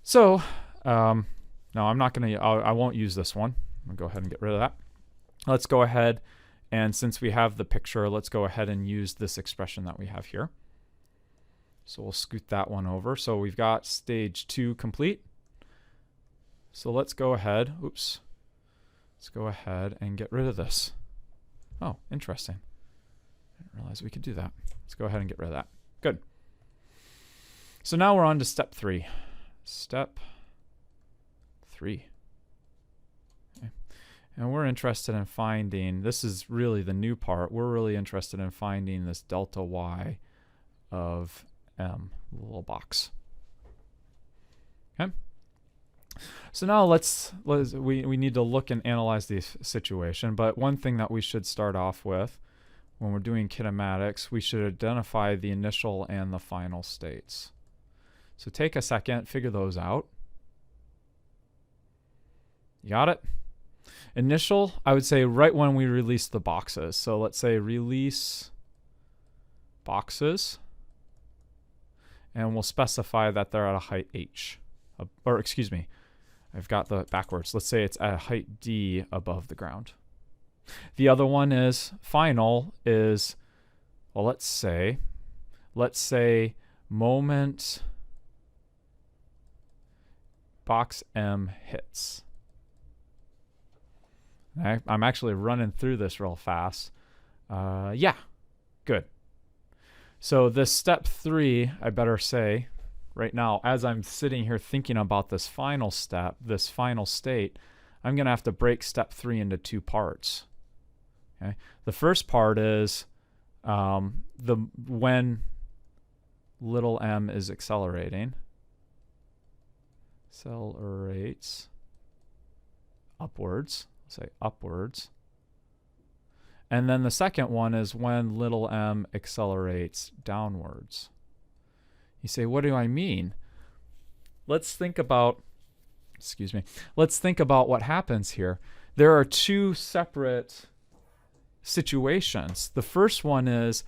So, no, I'm not going to, I won't use this one. I'm going to go ahead and get rid of that. Let's go ahead, and since we have the picture, let's go ahead and use this expression that we have here. So we'll scoot that one over. So we've got stage 2 complete. So let's go ahead, let's go ahead and get rid of this. Oh, interesting. I didn't realize we could do that. Let's go ahead and get rid of that. Good. So now we're on to step 3. Step 3. Okay. And we're interested in finding, this is really the new part, we're really interested in finding this delta y of m, the little box. Okay. So now we need to look and analyze the situation, but one thing that we should start off with when we're doing kinematics, we should identify the initial and the final states. So take a second, figure those out. You got it? Initial, I would say right when we release the boxes. So let's say release boxes, and we'll specify that they're at a height h. Or excuse me, I've got the backwards. Let's say it's at a height d above the ground. The other one is final is, well, let's say moment box M hits. I'm actually running through this real fast. Yeah, good. So this step 3, I better say right now, as I'm sitting here thinking about this final step, this final state, I'm going to have to break step 3 into 2 parts. Okay. The first part is when little m is accelerates upwards, say upwards. And then the second one is when little m accelerates downwards. You say, what do I mean? Let's think about, let's think about what happens here. There are 2 separate situations. The first one is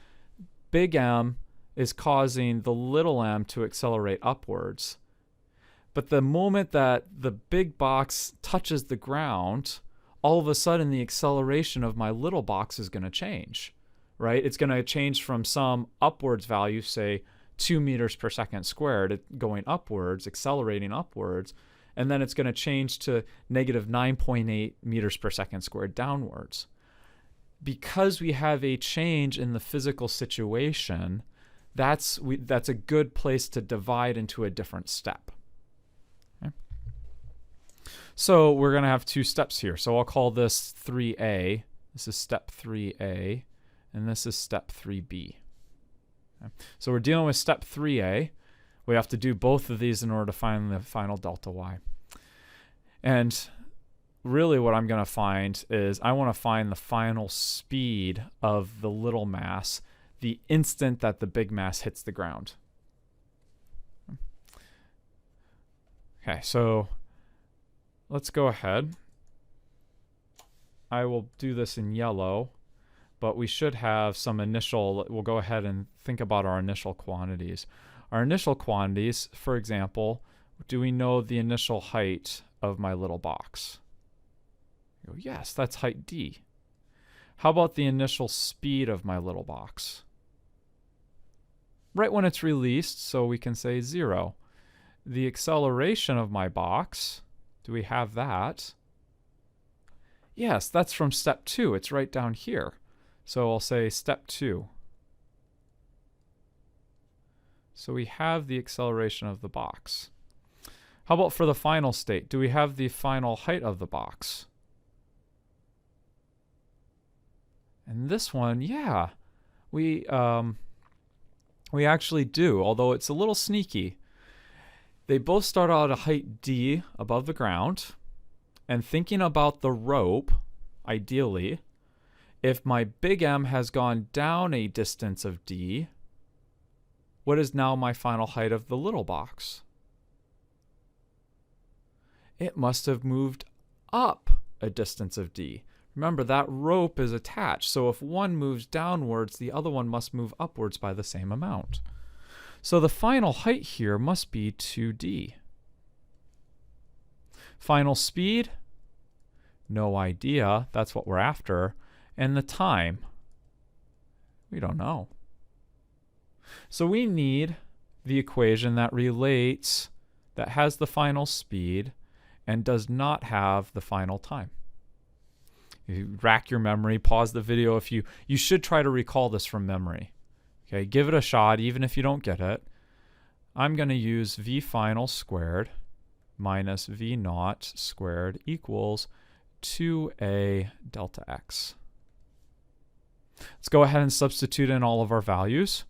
big M is causing the little m to accelerate upwards. But the moment that the big box touches the ground, all of a sudden the acceleration of my little box is going to change, right? It's going to change from some upwards value, say 2 meters per second squared, going upwards, accelerating upwards, and then it's going to change to negative 9.8 meters per second squared downwards. Because we have a change in the physical situation, that's a good place to divide into a different step. Okay. So we're going to have 2 steps here. So I'll call this 3A. This is step 3A, and this is step 3B. Okay. So we're dealing with step 3A. We have to do both of these in order to find the final delta y. And really what I'm going to find is I want to find the final speed of the little mass the instant that the big mass hits the ground. Okay, so let's go ahead. I will do this in yellow, but we should have some initial, we'll go ahead and think about our initial quantities. Our initial quantities, for example, do we know the initial height of my little box? You go, yes, that's height d. How about the initial speed of my little box? Right when it's released, so we can say 0. The acceleration of my box, do we have that? Yes, that's from step 2. It's right down here. So I'll say step 2. So we have the acceleration of the box. How about for the final state? Do we have the final height of the box? And this one, yeah, we actually do, although it's a little sneaky. They both start out at a height d above the ground. And thinking about the rope, ideally, if my big M has gone down a distance of d, what is now my final height of the little box? It must have moved up a distance of d. Remember, that rope is attached, so if one moves downwards, the other one must move upwards by the same amount. So the final height here must be 2d. Final speed? No idea. That's what we're after. And the time? We don't know. So we need the equation that relates, that has the final speed and does not have the final time. You rack your memory, pause the video if you should try to recall this from memory. Okay, give it a shot even if you don't get it. I'm going to use v final squared minus v naught squared equals 2a delta x. Let's go ahead and substitute in all of our values.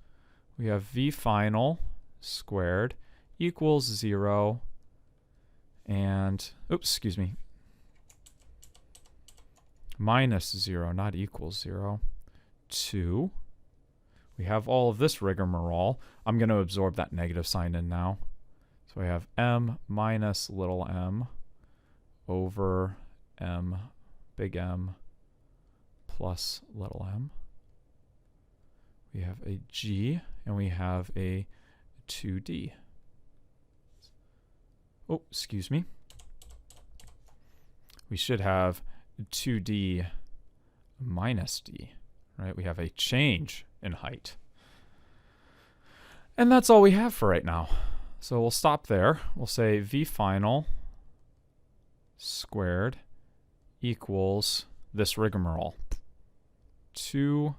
We have v final squared equals 0 and, oops, excuse me, minus 0, not equals 0, 2. We have all of this rigmarole. I'm going to absorb that negative sign in now. So we have m minus little m over m, big M, plus little m. We have a g, and we have a 2d. Oh, excuse me. We should have 2d minus d, right? We have a change in height. And that's all we have for right now. So we'll stop there. We'll say v final squared equals this rigmarole. 2d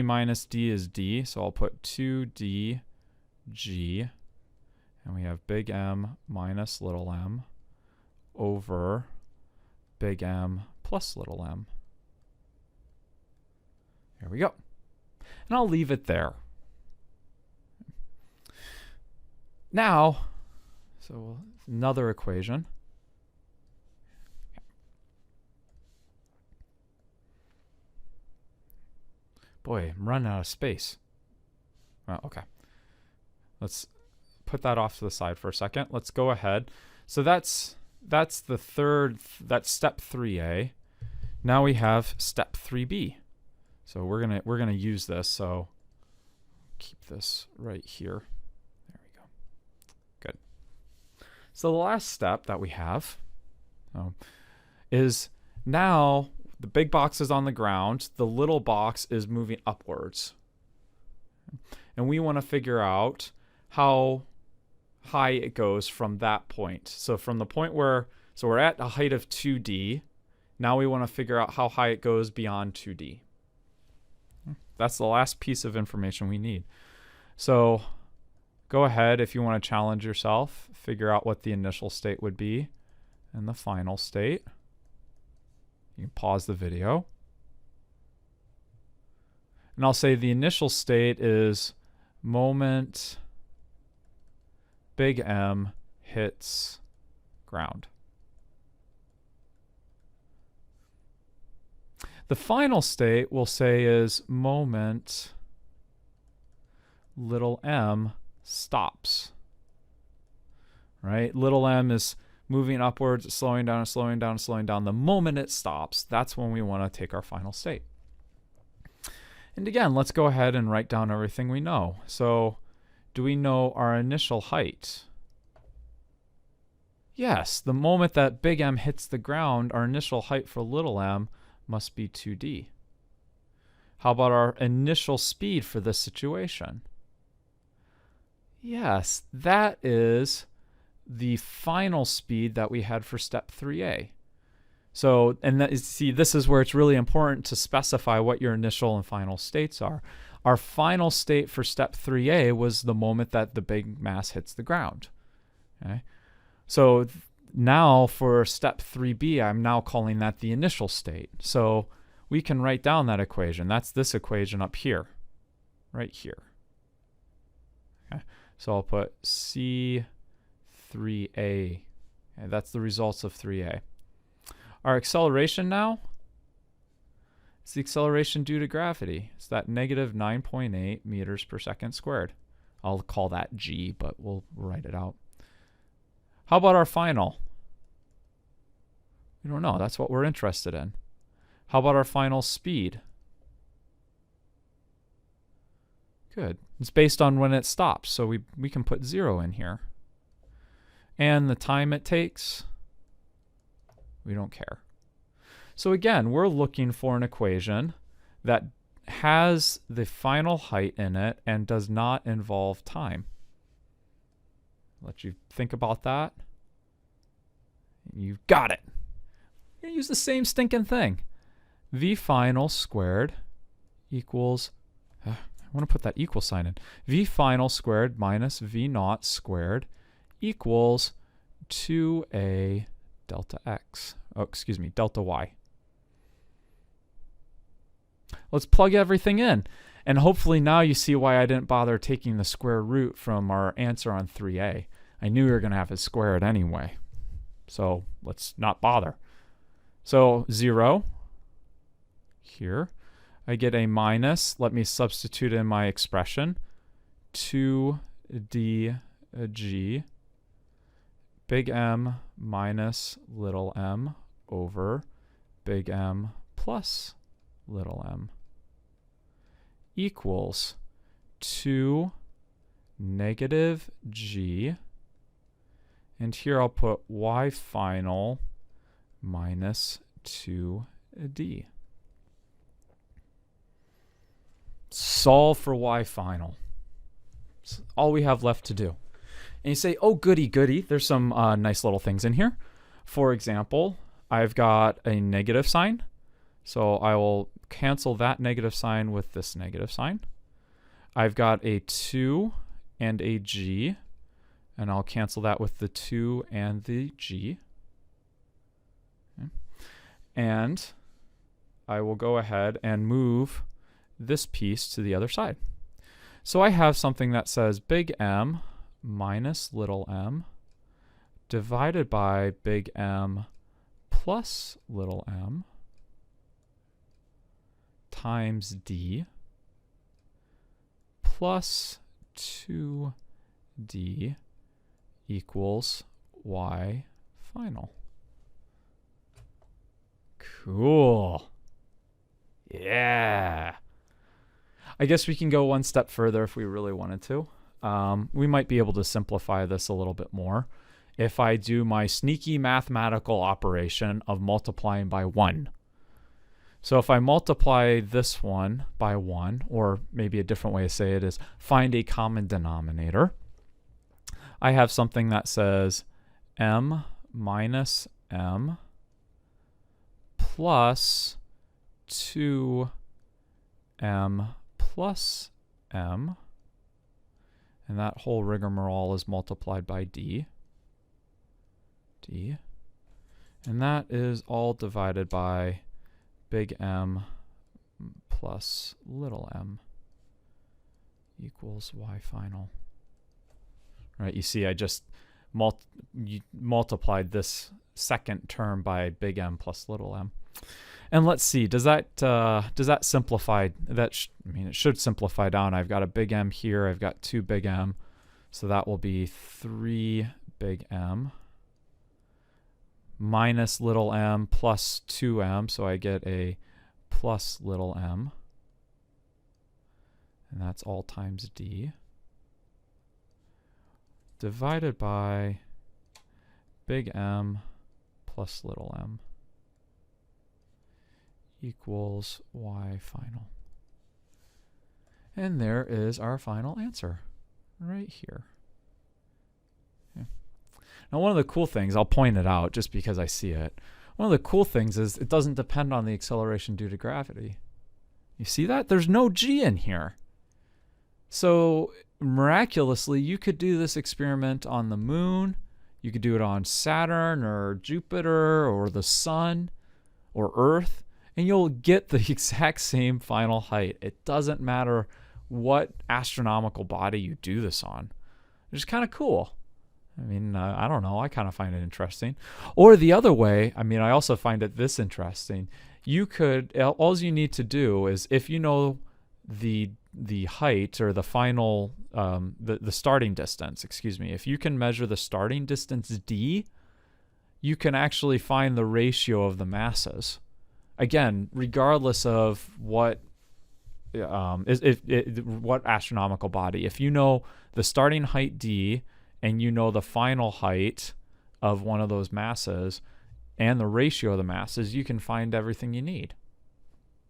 minus d is d, so I'll put 2d g, and we have big M minus little m over big M plus little m. There we go. And I'll leave it there. Now, so another equation. Boy, I'm running out of space. Oh, okay. Let's put that off to the side for a second. Let's go ahead. So that's the third, that's step 3a. Now we have step 3b. So we're gonna use this. So keep this right here. There we go. Good. So the last step that we have is now the big box is on the ground. The little box is moving upwards. And we want to figure out how high it goes from that point. So from the point where, so we're at a height of 2d. Now we want to figure out how high it goes beyond 2d. That's the last piece of information we need. So go ahead, if you want to challenge yourself, figure out what the initial state would be and the final state. You can pause the video. And I'll say the initial state is moment big M hits ground. The final state we'll say is moment little m stops. Right? Little m is moving upwards, slowing down, slowing down, slowing down. The moment it stops, that's when we want to take our final state. And again, let's go ahead and write down everything we know. So, do we know our initial height? Yes, the moment that big M hits the ground, our initial height for little m must be 2d. How about our initial speed for this situation? Yes, that is the final speed that we had for step 3a. So, and that is, see, this is where it's really important to specify what your initial and final states are. Our final state for step 3a was the moment that the big mass hits the ground. Okay? So now for step 3b, I'm now calling that the initial state. So we can write down that equation. That's this equation up here, right here. Okay? So I'll put C3A. Okay, that's the results of 3A. Our acceleration now, it's the acceleration due to gravity. It's that negative 9.8 meters per second squared. I'll call that G, but we'll write it out. How about our final? We don't know. That's what we're interested in. How about our final speed? Good. It's based on when it stops, so we can put 0 in here. And the time it takes, we don't care. So again, we're looking for an equation that has the final height in it and does not involve time. Let you think about that. You've got it. You're gonna use the same stinking thing. V final squared equals, I want to put that equal sign in. V final squared minus V naught squared equals 2A delta x. Oh, excuse me, delta y. Let's plug everything in. And hopefully now you see why I didn't bother taking the square root from our answer on 3A. I knew we were going to have to square it anyway. So let's not bother. So 0 here. I get a minus. Let me substitute in my expression. 2dg big M minus little m over big M plus little m equals 2 negative g, and here I'll put y final minus 2d. Solve for y final. That's all we have left to do. And you say, oh, goody, goody. There's some nice little things in here. For example, I've got a negative sign. So I will cancel that negative sign with this negative sign. I've got a 2 and a g, and I'll cancel that with the 2 and the g. Okay. And I will go ahead and move this piece to the other side. So I have something that says big M minus little m divided by big M plus little m times d plus 2d equals y final. Cool. Yeah. I guess we can go one step further if we really wanted to. We might be able to simplify this a little bit more if I do my sneaky mathematical operation of multiplying by 1. So if I multiply this one by 1, or maybe a different way to say it is find a common denominator, I have something that says m minus m plus 2m plus m, and that whole rigmarole is multiplied by d, and that is all divided by big M plus little m equals y final. Right, you see I just multiplied this second term by big M plus little m. And let's see, does that simplify? I mean, it should simplify down. I've got a big M here. I've got 2 big M. So that will be 3 big M minus little m plus 2m. So I get a plus little m. And that's all times d. Divided by big M plus little m equals y final. And there is our final answer right here. Okay. Now one of the cool things, I'll point it out just because I see it. One of the cool things is it doesn't depend on the acceleration due to gravity. You see that? There's no g in here. So miraculously, you could do this experiment on the moon. You could do it on Saturn or Jupiter or the sun or Earth, and you'll get the exact same final height. It doesn't matter what astronomical body you do this on. which is kind of cool. I mean, I don't know. I kind of find it interesting. Or the other way, I mean, I also find it this interesting. You could, all you need to do is, if you know the height, or the final, the starting distance, excuse me, if you can measure the starting distance d, you can actually find the ratio of the masses. Again, regardless of what what astronomical body. If you know the starting height d, and you know the final height of one of those masses and the ratio of the masses, you can find everything you need.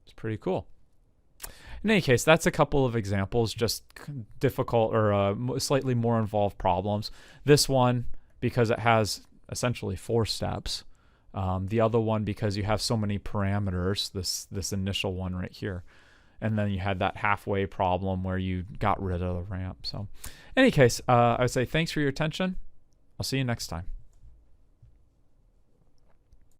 It's pretty cool. In any case, that's a couple of examples, just difficult or slightly more involved problems. This one, because it has essentially 4 steps. The other one, because you have so many parameters, this initial one right here. And then you had that halfway problem where you got rid of the ramp. So in any case, I would say thanks for your attention. I'll see you next time.